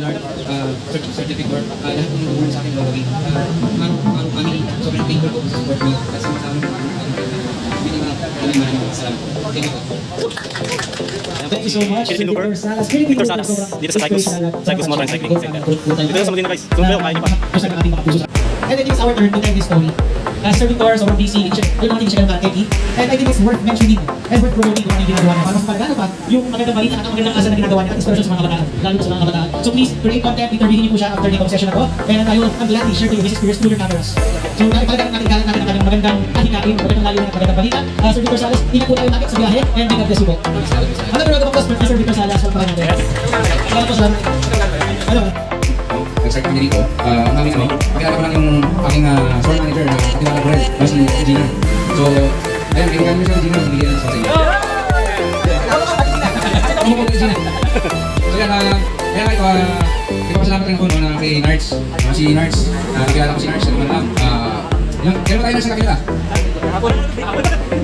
Pilar, certificate, lahat ng award sa akin gagawin. Family, sobrang thankful ko sa support mo. At sama-sama ng maraming salamat. Thank you. Thank you so much. Victor Salas. Dito sa Cycles Motor and Cycling Center. Dito sa Molina guys. Kung kayo, kaya niyo pa. And I think it's our turn to tell this story. Sir Victor, sobrang busy. Alam natin siya ng marketing. And I think it's worth mentioning and worth promoting kung ano yung ginagawa niya. Para mas maganda pa yung magandang balita at ang magandang asa na ginagawa niya at inspiration sa mga kabataan. Lalo sa mga kabataan. So please, create content. Interviewin niyo po siya after the session na to. And tayo ang gladly share to you his experience through your cameras. So pagkakaroon natin kalat natin ang magandang ahikain, magandang lalo at magandang balita. Sir Victor Salas, ingat po tayo natin sa biyahe and God bless you po. Ano pero ito po, Sir Victor Salas, sa mga natin. Salamat po, salamat. Ano? Nag-start kami dito. Namin pakilala ko lang yung aking store manager na katilala ko rin, si Gina. So, ayun, kailangan mo siya ng Gina, bigyan ng sa inyo. Ano po Gina? So yan, kaya ito, ipapasalamat rin ako na kay Nards. Si Nards, nakilala ko si Nards, naman lang. Kailan ba tayo na sa kakilala?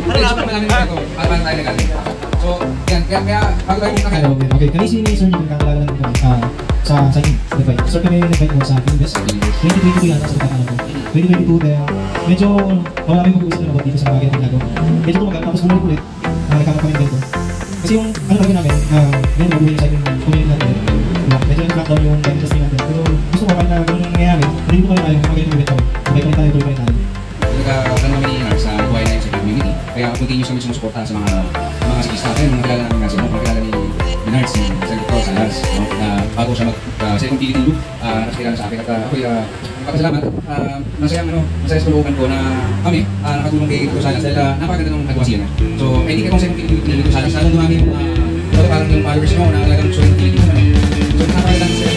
Pero super malamin ko ito, at paano tayo nagaling. So, yan, kaya bago tayo muna kayo. Okay, kanina si Sir Jim kakilala lang kami sa invite. So kami invite mo sa Finvest. 2022 yata sa pagkakala ko. 2022 then medyo wala kami mag-uusap na about dito sa mga ganitong ginagawa. Medyo tumagal, tapos bumalik ulit. Nagkakaroon kami ng ganito. Kasi yung ano lagi namin, ganyan mabuhay sa ating community natin. Medyo nag-lockdown yung industry natin. Pero gusto ko kapag na ganun nangyayari, hindi ko kayo tayo kung magaling ulit kami. Okay kami tayo, tuloy tayo. Nagkakaroon kami ni Nards sa buhay na yun sa community. Kaya continuous kami sumusuporta sa mga sikista natin, mga kilala namin kasi, mga kilala ni Nards, si Victor Salas, na bago siya mag-second PDT loop, nakakilala sa akin at ako'y magpapasalamat. Masaya sa looban ko na kami nakatulong kay Victor Salas dahil napakaganda ng nagawa siya. So, may hindi ka kong second PDT loop ni Victor Salas, lalong dumami yung parang yung followers mo na talagang gusto yung PDT mo. So, napakaganda sa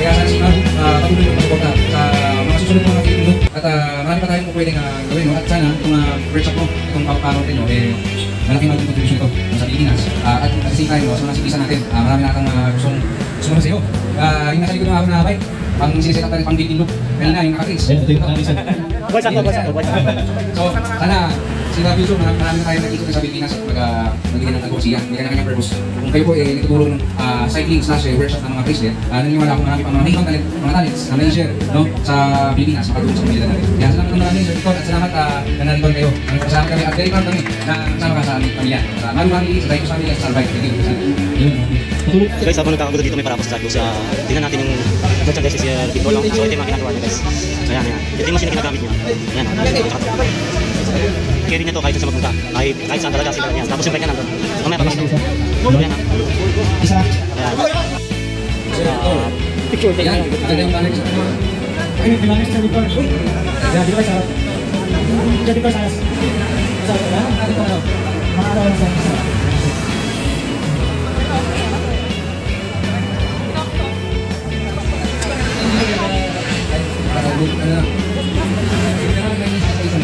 kaya sana si Maru, patuloy yung pagsuporta sa mga susunod mga PDT loop at marami pa tayong pwedeng gawin. At sana itong workshop mo, itong pagpaparaw rin, malaking maging contribution ito sa Pilipinas. At at the same time, sa mga sikisa natin, marami na kang gustong sumunod sa iyo. Yung nasa likod ng ako na bike, pang siniset up natin pang dating loop, kaya na yung naka-face. So, sana, sila future, marami na tayo nakikita sa Pilipinas at magiging ng agosiya, may kanya-kanyang purpose. Kung kayo po nagtutulong ng cycling/workshop ng mga bracelet, naniniwala ako marami pang mga talents na may share sa Pilipinas, makatulong sa komunidad natin. Kaya salamat ng maraming Sir Victor at salamat na narito kayo. Kasama kami at very proud kami na kasama ka sa aming pamilya. Sa Maru Family, sa Daikus Family at sa Salvay. Thank you. Guys, habang nagkakagulo dito may parapos sa Cycles. Tingnan natin yung merchandise si Victor lang. So ito yung mga ginagawa niya guys. So yan. Ito yung machine na ginagamit niya. Yan. Carry niya to kahit sa magpunta. Kahit saan talaga sila niya. Tapos yung bike niya nandun. Mamaya papasok. So yan. Isa. Picture tayo. Yan, maganda yung talent. Ay, may pilanes sa Victor. Uy! Yan, di ba sarap? Sir Victor Salas. Masarap ka na? Mga araw lang sa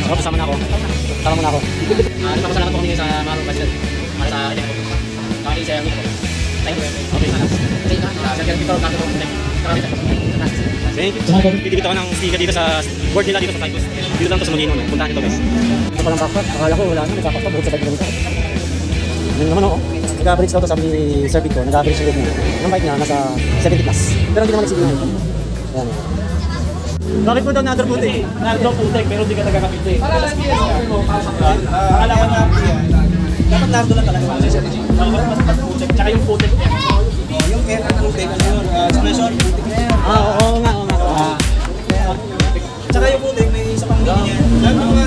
Ako, kasama na ako. Kasama muna ako. Nagpapasalamat po kami sa Maru Basket. Para sa akin ako. Kami sa Nico. Thank you. Okay. Sir Victor, kakito po. Thank you. Bibigit ako ng sticker dito sa board nila dito sa Cycles. Dito lang to sa Molino. Puntahan nito guys. Ito palang backpack. Akala ko wala na. Nagpapak buhok sa bike nito. Yun naman ako. Nag-average daw to sabi ni Sir Victor. Nag-average yung niya. Yung bike niya nasa 70 plus. Pero hindi naman nagsigil. Ayan. Bakit mo daw na-underputik? Na-underputik pero hindi ka nagkakapitik. Akala ko na dapat nardo lang talaga. Mas putik. Tsaka yung putik niya. Yung air ang putik, ano yun? Expression, putik na yan. Oo nga. Tsaka yung putik, may isa pang mini niya. Lahat ng mga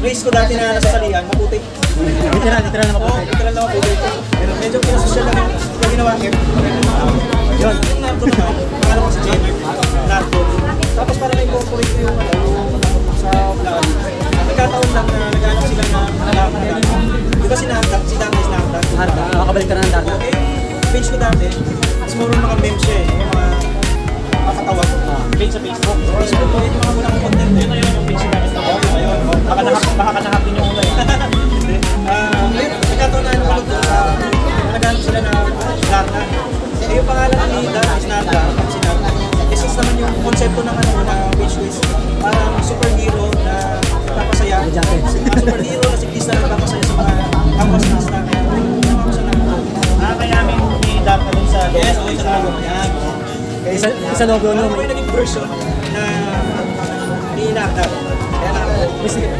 race ko dati na nasasalihan, maputik. Literal na Oo, maputik. literal na maputik. Pero medyo pinasosyal lang yung ginawa air. Yun, yung nardo naman, pangalan ko si Jen, nardo. Tapos para na-incorporate ko yung sa vlog. Nagkataon lang na nag-ano sila na di ba si Nardak? Si Dante is Nardak. Makabalik ka na ng data. Page ko dati, is more on mga memes siya yung mga kakatawa. Page sa Facebook. Facebook ko, yung mga unang content. Yun na yun yung page namin sa blog. Baka kanahap din yung una yun. Nagkataon na nag-ano sila na Nardak. Yung pangalan ni Dante is Nardak. Si Nardak. Since naman yung konsepto ng na page ko is parang superhero na nagpapasaya. Superhero na siklista na nagpapasaya sa mga kapasiklista. Kaya ako siya nag-go. Kaya namin ni Dark na dun sa Yes, okay sa logo. Yan. Kay Sir sa logo, no? Ano po yung naging version na iniinakta. Kaya na May sticker.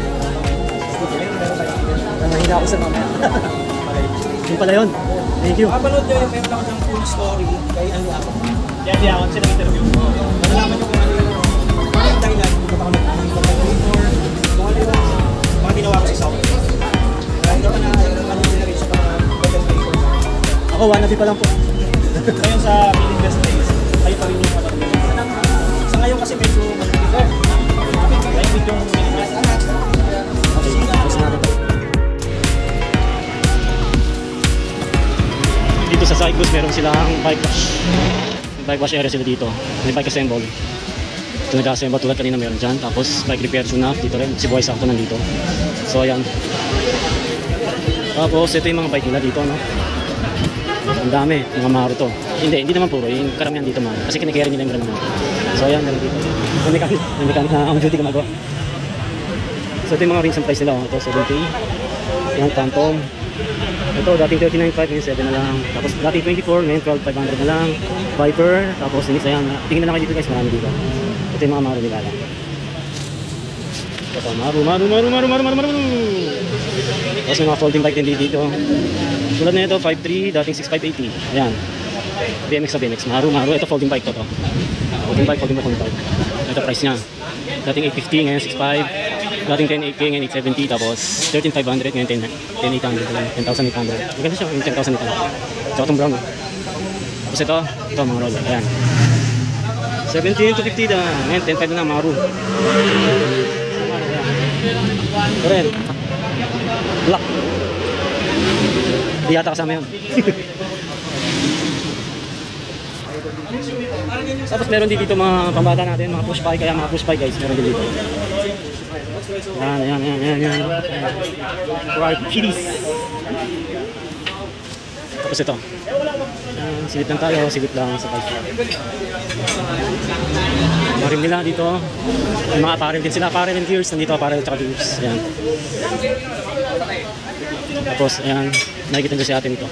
Mahina ako sa mamaya. Okay. Yun pala yun. Thank you. Mapanood nyo yung meron ako ng full story kay ano ako. Kaya di ako sila interview. Malalaman nyo kung ano yung dahilan kung ba't ako nag-creator, kung ano yung mga ginawa ko sa South. Hindi ko na ano nila rin sa mga content creator. Ako, wannabe pa lang po. Ngayon sa Feeling Best Days, kayo pa rin yung ano. Sa ngayon kasi medyo malapit. Kaya with yung Feeling Best Days. Okay, gusto natin to. Dito sa Cyclus, meron silang bike wash. Bike wash area sila dito. May bike assemble. Ito nag-assemble tulad kanina meron dyan. Tapos bike repair tune-up dito rin. Si Boy Sakto nandito. So ayan. Tapos ito yung mga bike nila dito, no? Ang dami, mga Maru to. Hindi naman puro. Yung karamihan dito Maru. Kasi kinikerry nila yung brand mo. So ayan, meron dito. May mechanic na on duty gumagawa. So ito yung mga rings and price nila. Oh. Ito 7K. Yung Phantom. Ito dating 39.5, ngayon 7 na lang. Tapos dating 24, ngayon 12.500 na lang. Viper, tapos sinis, ayan. Tingnan na lang kayo dito guys, marami dito. Ito yung mga Maru nila lang. Ito, Maru. Tapos may mga folding bike din dito. Tulad na ito, 5.3, dating 6.580. Ayan. BMX na BMX. Maru. Ito folding bike to. Folding bike. Ito price niya. Dating 850, ngayon 6.5. Dating 10.8K, ngayon 870. Tapos 13.500, ngayon 10.800. 10,800. Maganda siya, yung 10,800. Tsaka itong brown. Tapos ito mga roller. Ayan. 17 to 50 na. Ngayon 10.5 na lang, Maru. Ito rin. Black. Hindi yata kasama yun. Tapos meron din dito mga pambata natin, mga push bike, kaya mga push bike guys, meron din dito. Yan. For our kiddies. Tapos ito. Silip lang tayo, silip lang sa bike. Marim nila dito. May mga apparel din sila, apparel and gears. Nandito apparel at gears. Ayan. Tapos, ayan, nakikita nyo si atin ito.